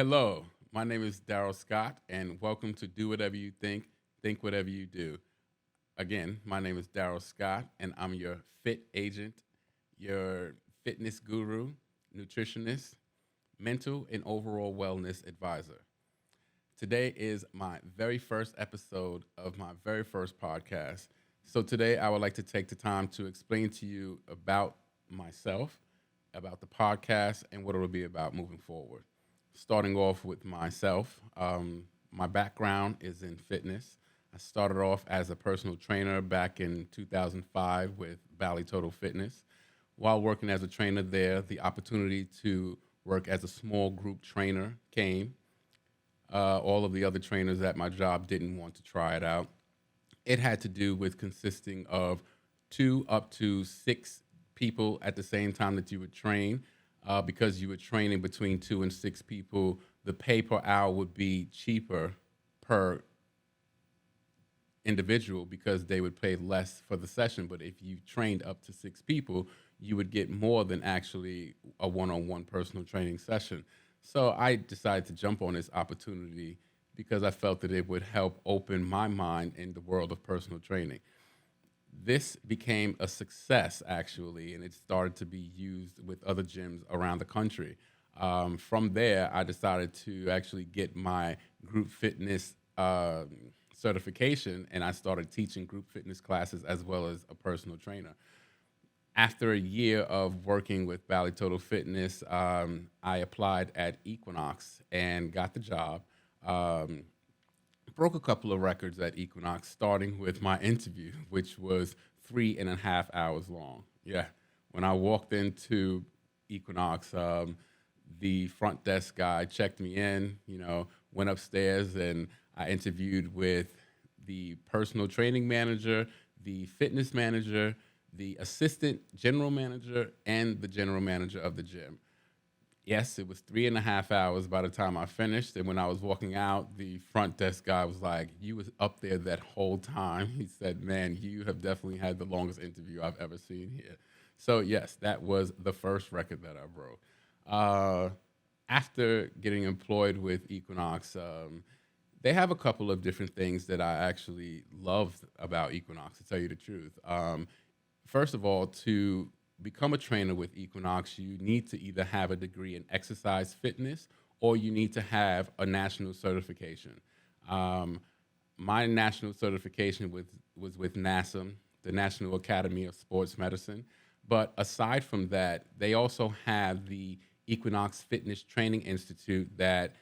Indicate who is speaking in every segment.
Speaker 1: Hello, my name is Daryl Scott, and welcome to Do Whatever You Think Whatever You Do. Again, my name is Daryl Scott, and I'm your fit agent, your fitness guru, nutritionist, mental and overall wellness advisor. Today is my very first episode of my very first podcast. So, today I would like to take the time to explain to you about myself, about the podcast, and what it will be about moving forward. Starting off with myself, my background is in fitness. I started off as a personal trainer back in 2005 with Bally Total Fitness. While working as a trainer there, the opportunity to work as a small group trainer came. All of the other trainers at my job didn't want to try it out. It had to do with consisting of two up to six people at the same time that you would train. Because you were training between two and six people, the pay per hour would be cheaper per individual because they would pay less for the session. But if you trained up to six people, you would get more than actually a one on one personal training session. So I decided to jump on this opportunity because I felt that it would help open my mind in the world of personal training. This became a success actually, and it started to be used with other gyms around the country. From there, I decided to actually get my group fitness certification, and I started teaching group fitness classes as well as a personal trainer. After a year of working with Bally Total Fitness, I applied at Equinox and got the job. Um, Broke a couple of records at Equinox, starting with my interview, which was 3.5 hours long. Yeah, when I walked into Equinox, the front desk guy checked me in. Went upstairs and I interviewed with the personal training manager, the fitness manager, the assistant general manager, and the general manager of the gym. Yes, it was 3.5 hours by the time I finished. And when I was walking out, the front desk guy was like, "You was up there that whole time." He said, "Man, you have definitely had the longest interview I've ever seen here." So yes, that was the first record that I broke. Uh, After getting employed with Equinox, they have a couple of different things that I actually loved about Equinox, to tell you the truth. First of all, to become a trainer with Equinox, you need to either have a degree in exercise fitness or you need to have a national certification. Um, my national certification was with NASM, the National Academy of Sports Medicine. But aside from that, they also have the Equinox Fitness Training Institute that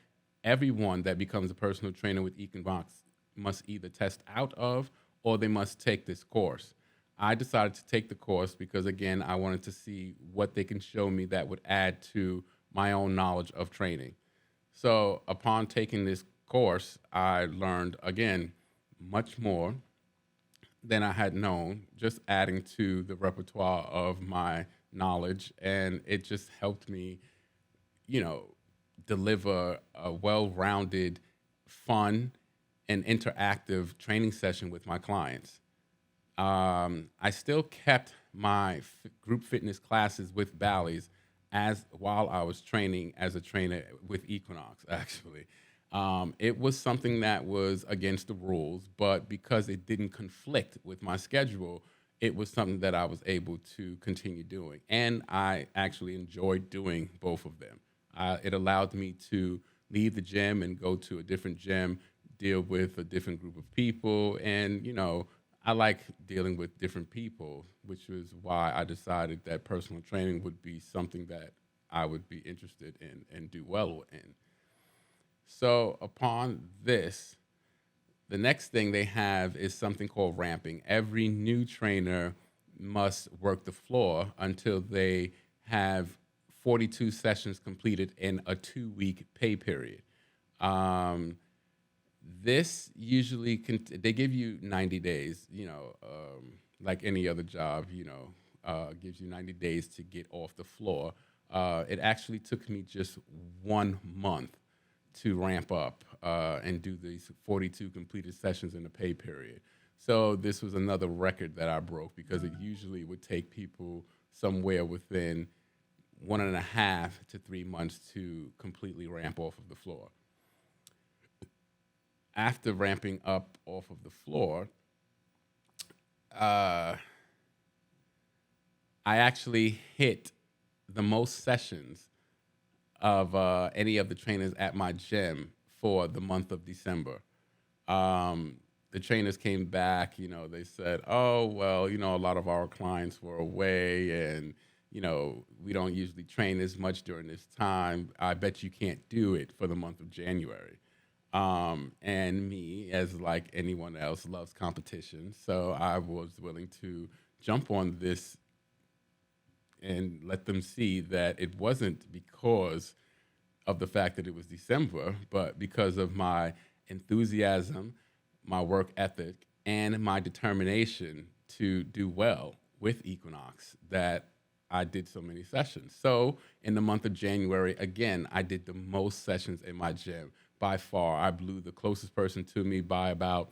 Speaker 1: everyone that becomes a personal trainer with Equinox must either test out of or they must take this course. I decided to take the course because, again, I wanted to see what they can show me that would add to my own knowledge of training. So, upon taking this course, I learned, again, much more than I had known, just adding to the repertoire of my knowledge. And it just helped me, you know, deliver a well rounded, fun, and interactive training session with my clients. I still kept my group fitness classes with Bally's as while I was training as a trainer with Equinox. Actually, it was something that was against the rules, but because it didn't conflict with my schedule, it was something that I was able to continue doing, and I actually enjoyed doing both of them. It allowed me to leave the gym and go to a different gym, deal with a different group of people, and I like dealing with different people, which was why I decided that personal training would be something that I would be interested in and do well in. So, upon this, the next thing they have is something called ramping. Every new trainer must work the floor until they have 42 sessions completed in a 2 week pay period. Um, this usually they give you 90 days, like any other job, gives you 90 days to get off the floor. It actually took me just 1 month to ramp up and do these 42 completed sessions in the pay period. So this was another record that I broke because it usually would take people somewhere within 1.5 to 3 months to completely ramp off of the floor. After ramping up off of the floor, uh, I actually hit the most sessions of any of the trainers at my gym for the month of December. Um, the trainers came back, they said, oh, well, a lot of our clients were away and, we don't usually train as much during this time. I bet you can't do it for the month of January. And me, as like anyone else, loves competition. So I was willing to jump on this and let them see that it wasn't because of the fact that it was December, but because of my enthusiasm, my work ethic, and my determination to do well with Equinox that I did so many sessions. So in the month of January, again, I did the most sessions in my gym. By far, I blew the closest person to me by about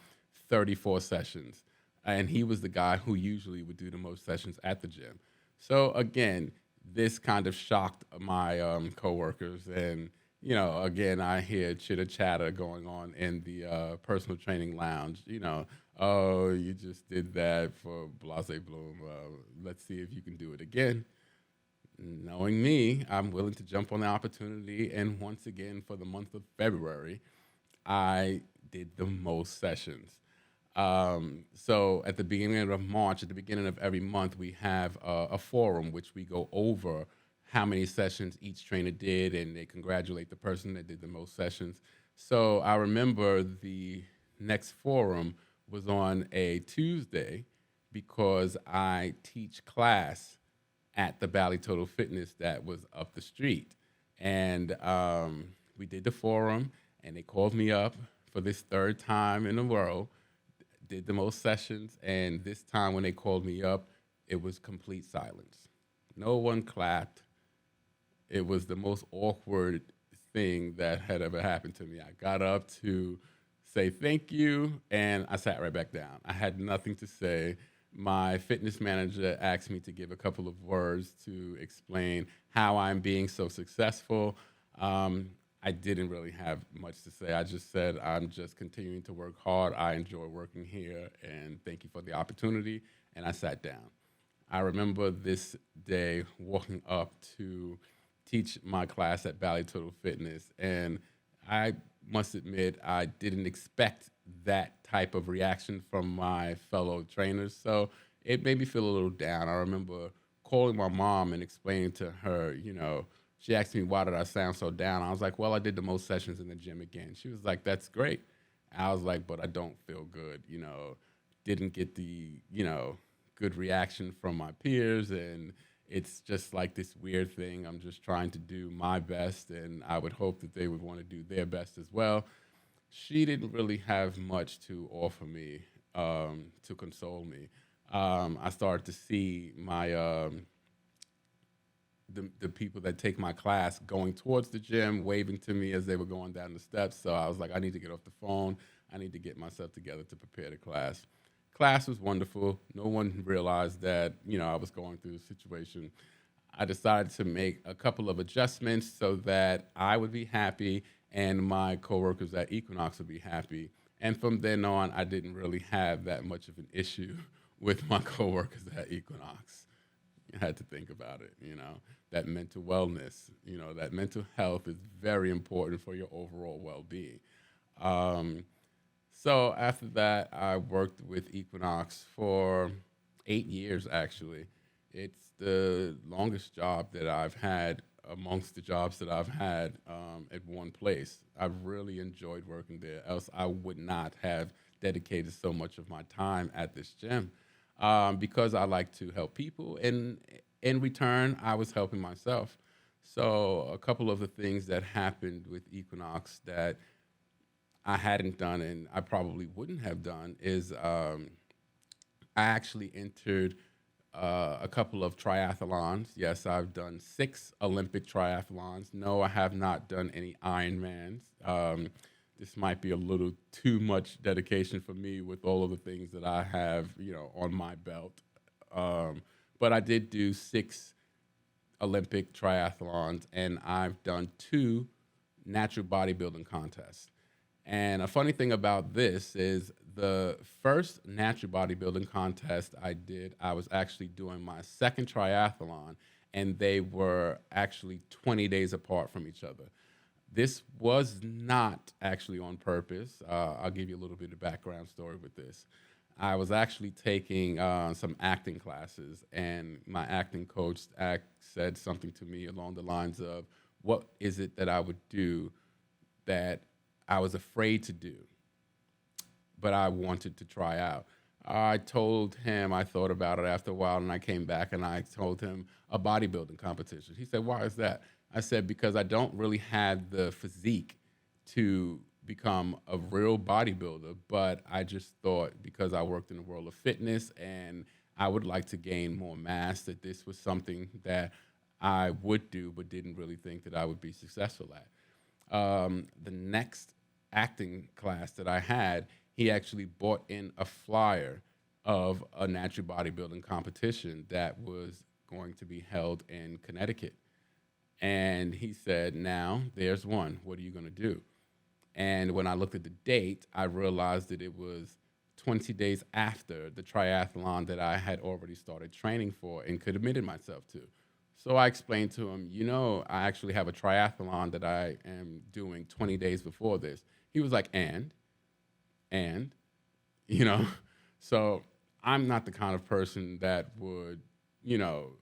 Speaker 1: 34 sessions. And he was the guy who usually would do the most sessions at the gym. So again, this kind of shocked my coworkers, and again, I hear chitter chatter going on in the personal training lounge. Oh, you just did that for Blase Bloom. Let's see if you can do it again. Knowing me, I'm willing to jump on the opportunity, and once again, for the month of February, I did the most sessions. So at the beginning of March, at the beginning of every month, we have a forum which we go over how many sessions each trainer did, and they congratulate the person that did the most sessions. So I remember the next forum was on a Tuesday because I teach class at the Bally Total Fitness that was up the street. And we did the forum, and they called me up for this third time in a row, did the most sessions, and this time when they called me up, it was complete silence. No one clapped. It was the most awkward thing that had ever happened to me. I got up to say thank you, and I sat right back down. I had nothing to say. My fitness manager asked me to give a couple of words to explain how I'm being so successful. I didn't really have much to say. I just said, I'm just continuing to work hard. I enjoy working here, and thank you for the opportunity. And I sat down. I remember this day walking up to teach my class at Bally Total Fitness, and I must admit, I didn't expect that type of reaction from my fellow trainers. So it made me feel a little down. I remember calling my mom and explaining to her, she asked me, why did I sound so down? I was like, well, I did the most sessions in the gym again. She was like, that's great. I was like, but I don't feel good, didn't get the, good reaction from my peers. And it's just like this weird thing. I'm just trying to do my best, and I would hope that they would want to do their best as well. She didn't really have much to offer me to console me. I started to see my the people that take my class going towards the gym, waving to me as they were going down the steps. So I was like, I need to get off the phone. I need to get myself together to prepare the class. Class was wonderful. No one realized that I was going through the situation. I decided to make a couple of adjustments so that I would be happy and my coworkers at Equinox would be happy. And from then on, I didn't really have that much of an issue with my coworkers at Equinox. I had to think about it, that mental wellness, that mental health is very important for your overall well-being. Um, so after that, I worked with Equinox for 8 years, actually. It's the longest job that I've had amongst the jobs that I've had at one place. I've really enjoyed working there, else I would not have dedicated so much of my time at this gym because I like to help people. And in return, I was helping myself. So a couple of the things that happened with Equinox that I hadn't done and I probably wouldn't have done is I actually entered a couple of triathlons. Yes, I've done 6 Olympic triathlons. No, I have not done any Ironmans. This might be a little too much dedication for me with all of the things that I have, on my belt. But I did do 6 Olympic triathlons, and I've done two natural bodybuilding contests. And a funny thing about this is the first natural bodybuilding contest I did, I was actually doing my second triathlon, and they were actually 20 days apart from each other. This was not actually on purpose. I'll give you a little bit of background story with this. I was actually taking some acting classes, and my acting coach said something to me along the lines of, "What is it that I would do that I was afraid to do, but I wanted to try out?" I told him I thought about it after a while, and I came back and I told him a bodybuilding competition. He said, "Why is that?" I said, "Because I don't really have the physique to become a real bodybuilder, but I just thought because I worked in the world of fitness and I would like to gain more mass, that this was something that I would do, but didn't really think that I would be successful at." The next acting class that I had, he actually bought in a flyer of a natural bodybuilding competition that was going to be held in Connecticut. And he said, "Now there's one. What are you going to do?" And when I looked at the date, I realized that it was 20 days after the triathlon that I had already started training for and committed myself to. So I explained to him, I actually have a triathlon that I am doing 20 days before this. He was like, and, you know, so I'm not the kind of person that would, you know,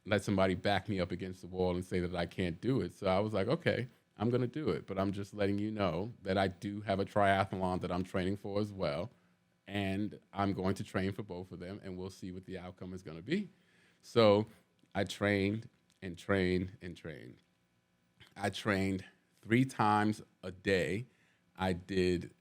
Speaker 1: let somebody back me up against the wall and say that I can't do it. So I was like, okay, I'm going to do it. But I'm just letting you know that I do have a triathlon that I'm training for as well. And I'm going to train for both of them, and we'll see what the outcome is going to be. So I trained and trained and trained. I trained 3 times a day. I did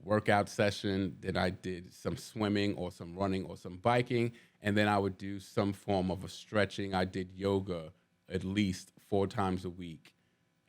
Speaker 1: workout session, then I did some swimming or some running or some biking, and then I would do some form of a stretching. I did yoga at least 4 times a week,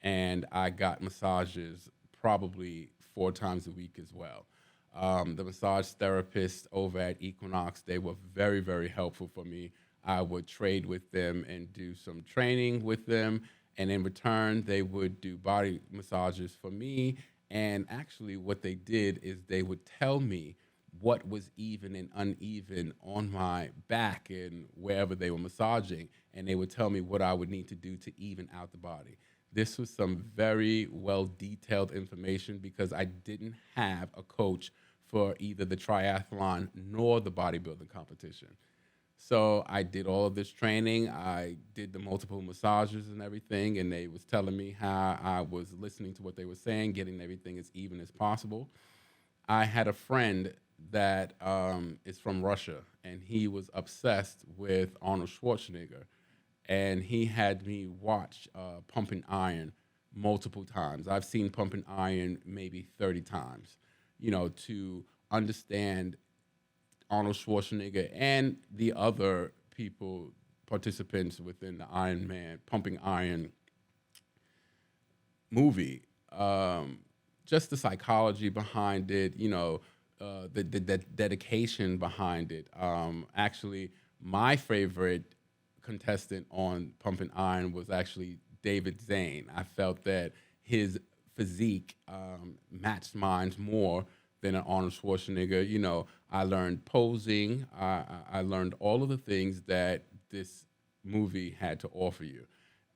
Speaker 1: and I got massages probably 4 times a week as well. The massage therapists over at Equinox, they were very, very helpful for me. I would trade with them and do some training with them, and in return, they would do body massages for me. And actually, what they did is they would tell me what was even and uneven on my back and wherever they were massaging, and they would tell me what I would need to do to even out the body. This was some very well detailed information because I didn't have a coach for either the triathlon nor the bodybuilding competition. So I did all of this training. I did the multiple massages and everything, and they was telling me how I was listening to what they were saying, getting everything as even as possible. I had a friend that is from Russia, and he was obsessed with Arnold Schwarzenegger, and he had me watch Pumping Iron multiple times. I've seen Pumping Iron maybe 30 times, to understand Arnold Schwarzenegger and the other people, participants within the Iron Man, Pumping Iron movie. Just the psychology behind it, the dedication behind it. Actually, my favorite contestant on Pumping Iron was actually David Zane. I felt that his physique matched mine more than an Arnold Schwarzenegger. I learned posing. I learned all of the things that this movie had to offer you.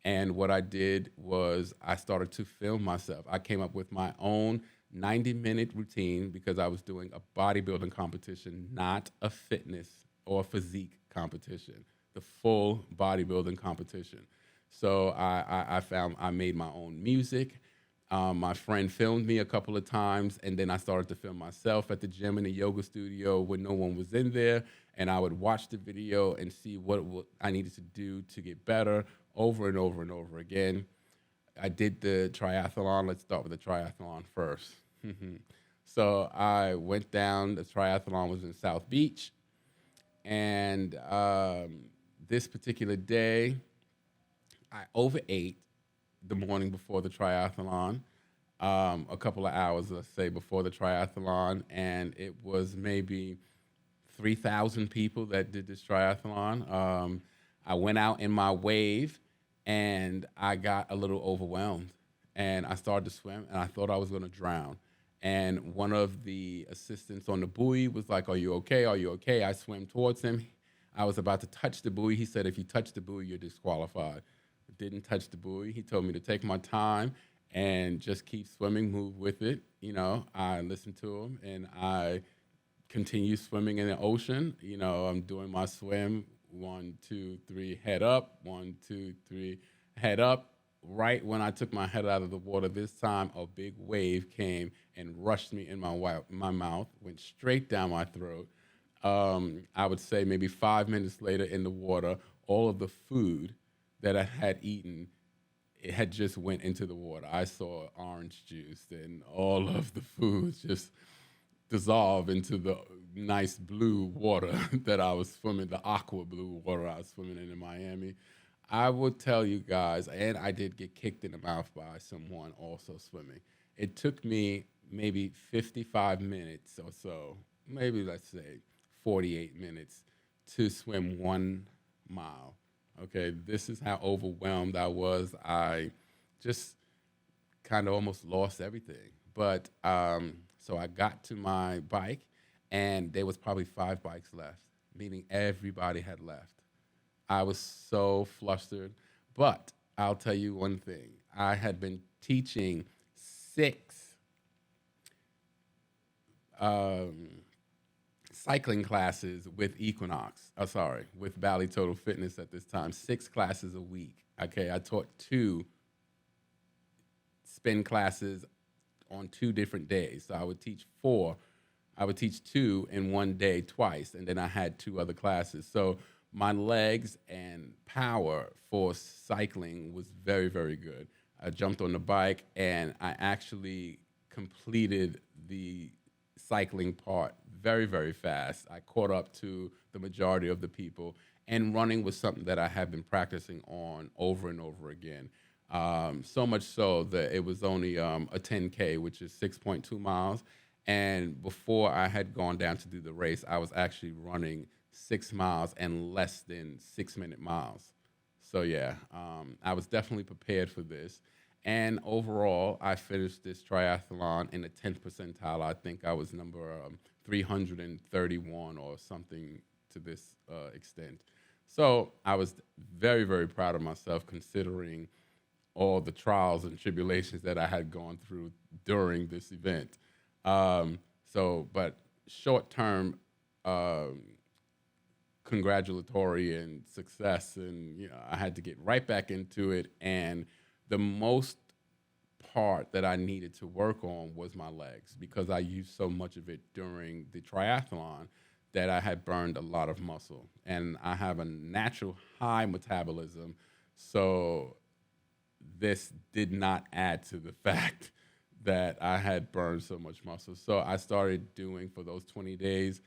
Speaker 1: And what I did was I started to film myself. I came up with my own 90-minute routine because I was doing a bodybuilding competition, not a fitness or physique competition, the full bodybuilding competition. So I found I made my own music. My friend filmed me a couple of times, and then I started to film myself at the gym in the yoga studio when no one was in there. And I would watch the video and see what I needed to do to get better over and over and over again. I did the triathlon. Let's start with the triathlon first. So I went down. The triathlon was in South Beach. And this particular day, I overate the morning before the triathlon, a couple of hours, let's say, before the triathlon, and it was maybe 3,000 people that did this triathlon. I went out in my wave, and I got a little overwhelmed, and I started to swim, and I thought I was going to drown. And one of the assistants on the buoy was like, "Are you okay? Are you okay?" I swam towards him. I was about to touch the buoy. He said, "If you touch the buoy, you're disqualified." Didn't touch the buoy. He told me to take my time and just keep swimming, move with it. I listened to him, and I continue swimming in the ocean. I'm doing my swim, 1, 2, 3, head up, 1, 2, 3, head up. Right when I took my head out of the water, this time a big wave came and rushed me in my mouth, went straight down my throat. I would say maybe 5 minutes later in the water, all of the food that I had eaten, it had just went into the water. I saw orange juice and all of the foods just dissolve into the nice blue water that I was swimming, the aqua blue water I was swimming in Miami. I will tell you guys, and I did get kicked in the mouth by someone also swimming. It took me maybe 55 minutes or so, maybe let's say 48 minutes to swim 1 mile. Okay, this is how overwhelmed I was. I just kind of almost lost everything. But so I got to my bike, and there was probably 5 bikes left, meaning everybody had left. I was so flustered. But I'll tell you one thing: I had been teaching six um, cycling classes with Equinox. Sorry, with Bally Total Fitness at this time. 6 classes a week. Okay, I taught 2 spin classes on 2 different days. So I would teach 4. I would teach 2 in one day twice, and then I had 2 other classes. So my legs and power for cycling was very, very good. I jumped on the bike, and I actually completed the cycling part very, very fast. I caught up to the majority of the people, and running was something that I had been practicing on over and over again. So much so that it was only a 10K, which is 6.2 miles. And before I had gone down to do the race, I was actually running 6 miles and less than 6 minute miles. So yeah, I was definitely prepared for this. And overall, I finished this triathlon in the 10th percentile. I think I was number 331 or something to this extent. So I was very, very proud of myself considering all the trials and tribulations that I had gone through during this event. But short term congratulatory and success, and I had to get right back into it. And the most part that I needed to work on was my legs because I used so much of it during the triathlon that I had burned a lot of muscle. And I have a natural high metabolism, so this did not add to the fact that I had burned so much muscle. So I started doing for those 20 days,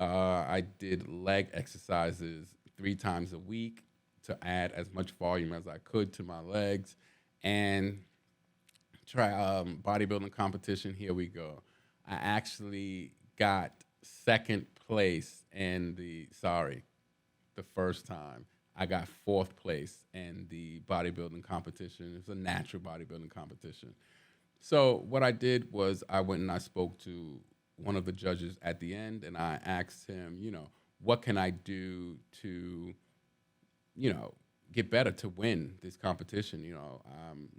Speaker 1: I did leg exercises 3 times a week to add as much volume as I could to my legs. And try bodybuilding competition. Here we go. I actually got second place in the first time. I got fourth place in the bodybuilding competition. It was a natural bodybuilding competition. So what I did was I went and I spoke to one of the judges at the end, and I asked him, what can I do to, you know, get better to win this competition?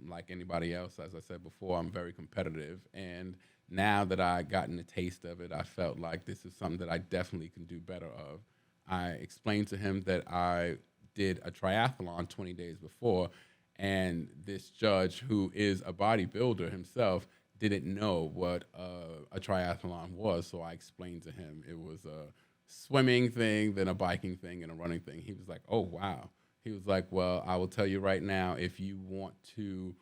Speaker 1: Like anybody else, as I said before, I'm very competitive, and now that I gotten a taste of it, I felt like this is something that I definitely can do better of. I explained to him that I did a triathlon 20 days before, and this judge, who is a bodybuilder himself, didn't know what a triathlon was. So I explained to him it was a swimming thing, then a biking thing, and a running thing. He was like, "Oh wow." He was like, "Well, I will tell you right now, if you want to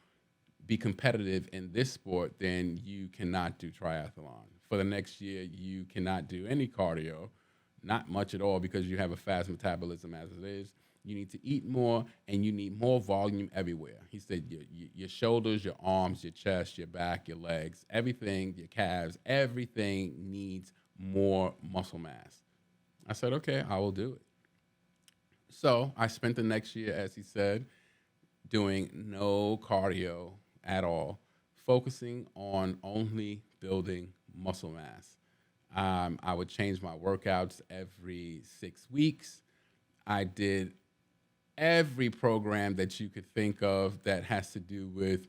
Speaker 1: be competitive in this sport, then you cannot do triathlon. For the next year, you cannot do any cardio, not much at all, because you have a fast metabolism as it is. You need to eat more, and you need more volume everywhere." He said your shoulders, your arms, your chest, your back, your legs, everything, your calves, everything needs more muscle mass. I said, "Okay, I will do it." So I spent the next year, as he said, doing no cardio at all, focusing on only building muscle mass. I would change my workouts every 6 weeks. I did every program that you could think of that has to do with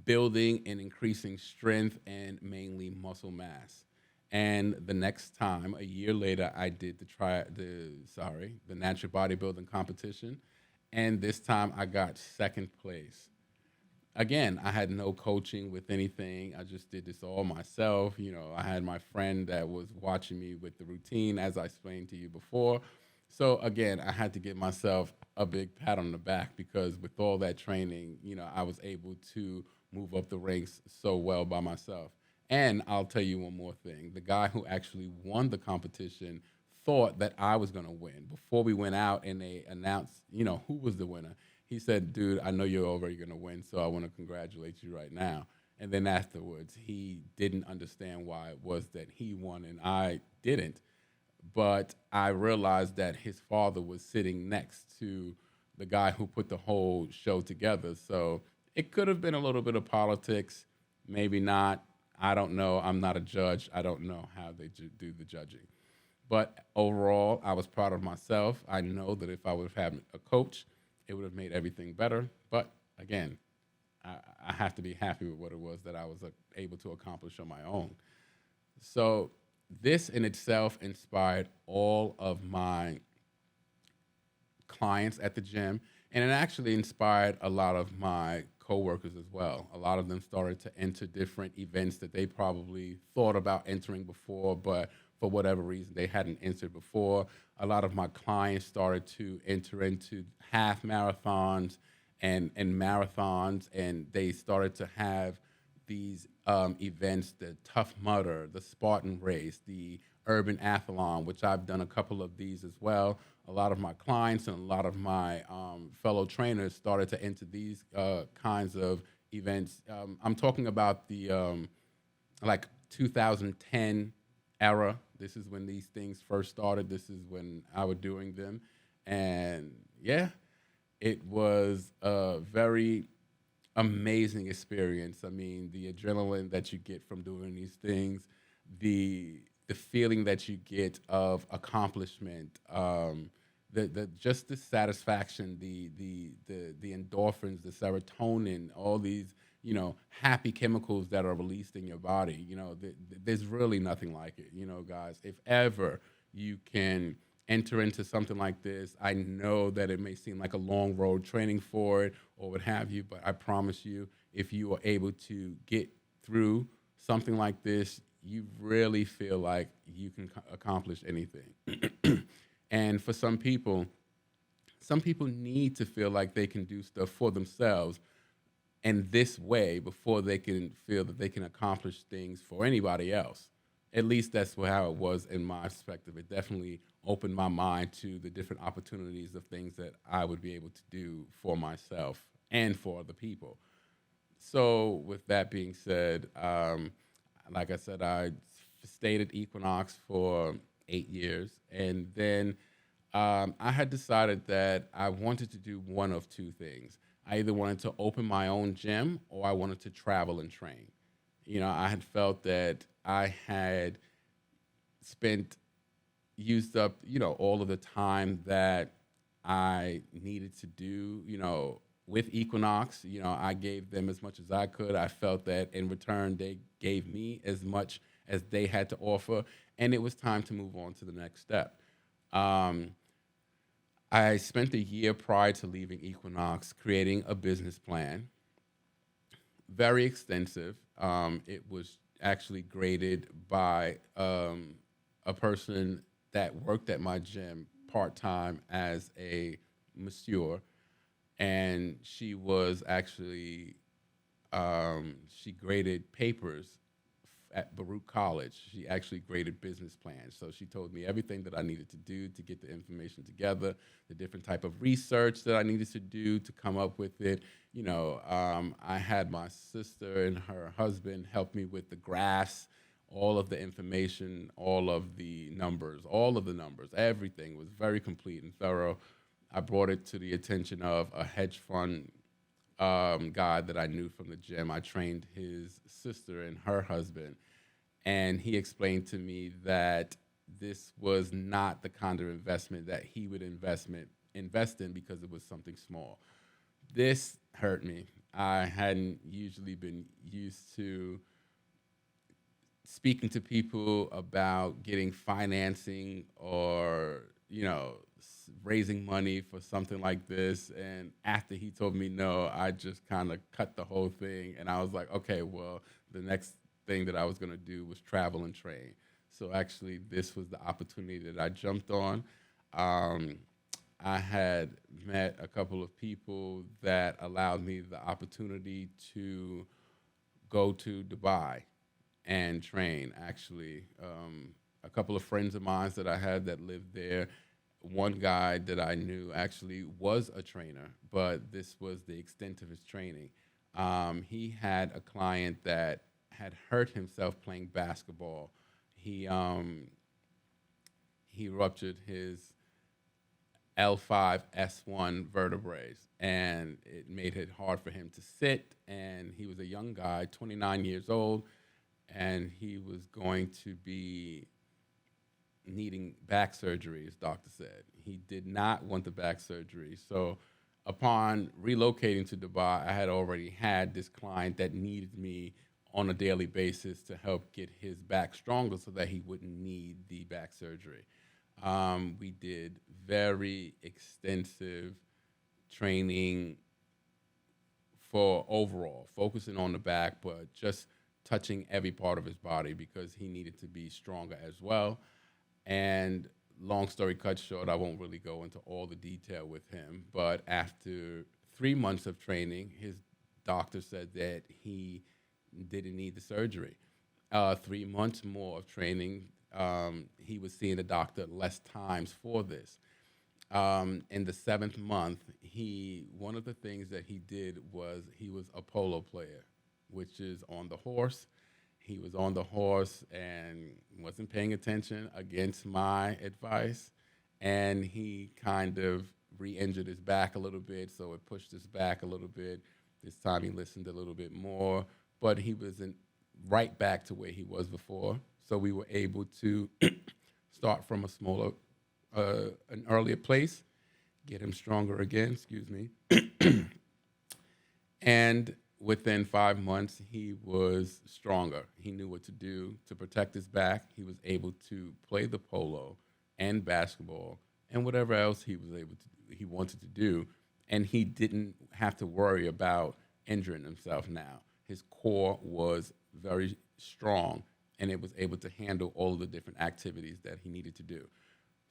Speaker 1: building and increasing strength and mainly muscle mass. And the next time, a year later, I did the natural bodybuilding competition, and this time I got second place. Again, I had no coaching with anything. I just did this all myself. I had my friend that was watching me with the routine, as I explained to you before. So again, I had to give myself a big pat on the back because with all that training, I was able to move up the ranks so well by myself. And I'll tell you one more thing. The guy who actually won the competition thought that I was going to win. Before we went out and they announced, who was the winner, he said, "Dude, I know you're already going to win, so I want to congratulate you right now." And then afterwards, he didn't understand why it was that he won and I didn't. But I realized that his father was sitting next to the guy who put the whole show together. So it could have been a little bit of politics, maybe not. I don't know. I'm not a judge. I don't know how they do the judging. But overall, I was proud of myself. I know that if I would have had a coach, it would have made everything better. But again, I, I have to be happy with what it was that I was able to accomplish on my own. So this in itself inspired all of my clients at the gym, and it actually inspired a lot of my coworkers as well. A lot of them started to enter different events that they probably thought about entering before, but for whatever reason they hadn't entered before. A lot of my clients started to enter into half marathons and marathons, and they started to have these events, the Tough Mudder, the Spartan Race, the Urban Athlon, which I've done a couple of these as well. A lot of my clients and a lot of my fellow trainers started to enter these kinds of events. I'm talking about the like 2010 era. This is when these things first started. This is when I was doing them. And yeah, it was a very amazing experience. I mean, the adrenaline that you get from doing these things, the feeling that you get of accomplishment, the just the satisfaction, the endorphins, the serotonin, all these happy chemicals that are released in your body. There's really nothing like it. Guys, if ever you can enter into something like this, I know that it may seem like a long road training for it or what have you, but I promise you, if you are able to get through something like this, you really feel like you can accomplish anything. And for some people need to feel like they can do stuff for themselves in this way before they can feel that they can accomplish things for anybody else. At least that's how it was in my perspective. It definitely opened my mind to the different opportunities of things that I would be able to do for myself and for other people. So, with that being said, like I said, I stayed at Equinox for 8 years, and then I had decided that I wanted to do one of two things. I either wanted to open my own gym or I wanted to travel and train. I had felt that I had spent, used up, all of the time that I needed to do, with Equinox. I gave them as much as I could. I felt that in return, they gave me as much as they had to offer, and it was time to move on to the next step. Um, I spent a year prior to leaving Equinox creating a business plan, very extensive. It was actually graded by a person that worked at my gym part time as a masseur, and she was actually she graded papers at Baruch College. She actually graded business plans. So she told me everything that I needed to do to get the information together, the different type of research that I needed to do to come up with it. I had my sister and her husband help me with the graphs, all of the information, all of the numbers, everything was very complete and thorough. I brought it to the attention of a hedge fund guy that I knew from the gym. I trained his sister and her husband, and he explained to me that this was not the kind of investment that he would invest in because it was something small. This hurt me. I hadn't usually been used to speaking to people about getting financing or raising money for something like this. And after he told me no, I just kind of cut the whole thing, and I was like, okay, well, the next thing that I was going to do was travel and train. So actually this was the opportunity that I jumped on. um, I had met a couple of people that allowed me the opportunity to go to Dubai and train. Actually, a couple of friends of mine that I had that lived there. One guy that I knew actually was a trainer, but this was the extent of his training. He had a client that had hurt himself playing basketball. He um, he ruptured his L5 S1 vertebrae, and it made it hard for him to sit. And he was a young guy, 29 years old, and he was going to be needing back surgery, as doctor said. He did not want the back surgery. So upon relocating to Dubai, I had already had this client that needed me on a daily basis to help get his back stronger so that he wouldn't need the back surgery. We did very extensive training for overall, focusing on the back, but just touching every part of his body because he needed to be stronger as well. And long story cut short, I won't really go into all the detail with him, but after 3 months of training, his doctor said that he didn't need the surgery. 3 months more of training, he was seeing a doctor less times for this. In the seventh month, he one of the things that he did was he was a polo player, which is on the horse. He was on the horse and wasn't paying attention against my advice, and he kind of re-injured his back a little bit, so it pushed his back a little bit. This time he listened a little bit more, but he wasn't right back to where he was before. So we were able to start from a smaller, an earlier place, get him stronger again. Excuse me. And within 5 months, he was stronger. He knew what to do to protect his back. He was able to play the polo and basketball and whatever else he wanted to do. And he didn't have to worry about injuring himself now. His core was very strong, and it was able to handle all of the different activities that he needed to do.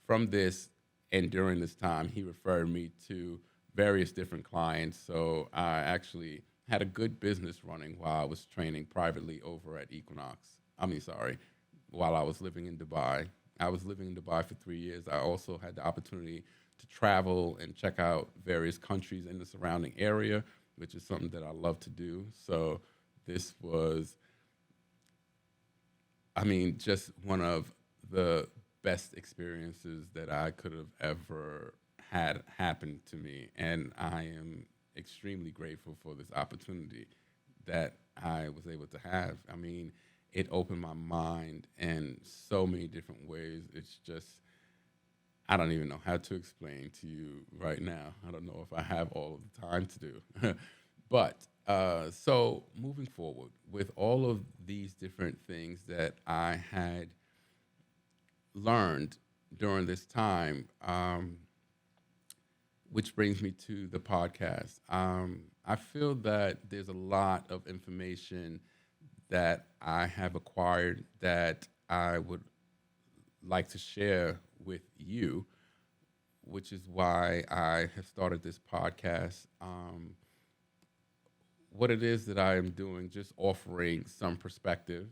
Speaker 1: From this, and during this time, he referred me to various different clients. So I actually had a good business running while I was training privately over at Equinox. Sorry, while I was living in Dubai. I was living in Dubai for 3 years. I also had the opportunity to travel and check out various countries in the surrounding area, which is something that I love to do. So this was, just one of the best experiences that I could have ever had happen to me. And I am extremely grateful for this opportunity that I was able to have. It opened my mind in so many different ways. It's just, I don't even know how to explain to you right now. I don't know if I have all of the time to do. But so moving forward with all of these different things that I had learned during this time, which brings me to the podcast. I feel that there's a lot of information that I have acquired that I would like to share with you, which is why I have started this podcast. What it is that I am doing, just offering some perspective,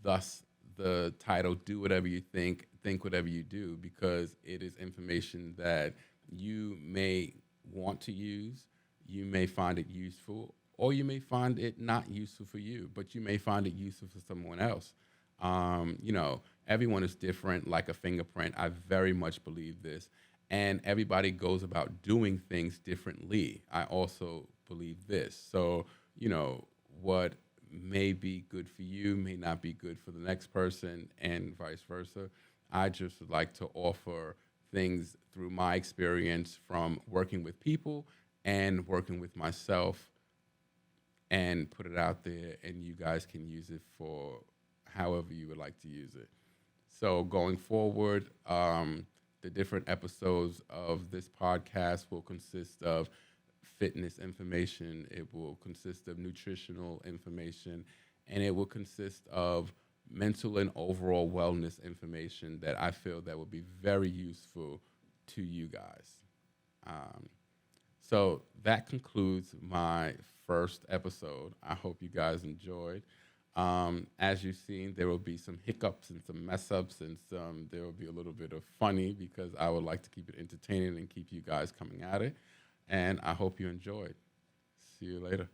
Speaker 1: thus the title, Do Whatever You Think Whatever You Do, because it is information that you may want to use, you may find it useful, or you may find it not useful for you, but you may find it useful for someone else. Everyone is different like a fingerprint. I very much believe this. And everybody goes about doing things differently. I also believe this. So, what may be good for you may not be good for the next person, and vice versa. I just would like to offer things through my experience from working with people and working with myself and put it out there, and you guys can use it for however you would like to use it. So going forward, the different episodes of this podcast will consist of fitness information, it will consist of nutritional information, and it will consist of mental and overall wellness information that I feel that would be very useful to you guys. Um, so that concludes my first episode. I hope you guys enjoyed. As you've seen, there will be some hiccups and some mess ups, and there will be a little bit of funny because I would like to keep it entertaining and keep you guys coming at it. And I hope you enjoyed. See you later.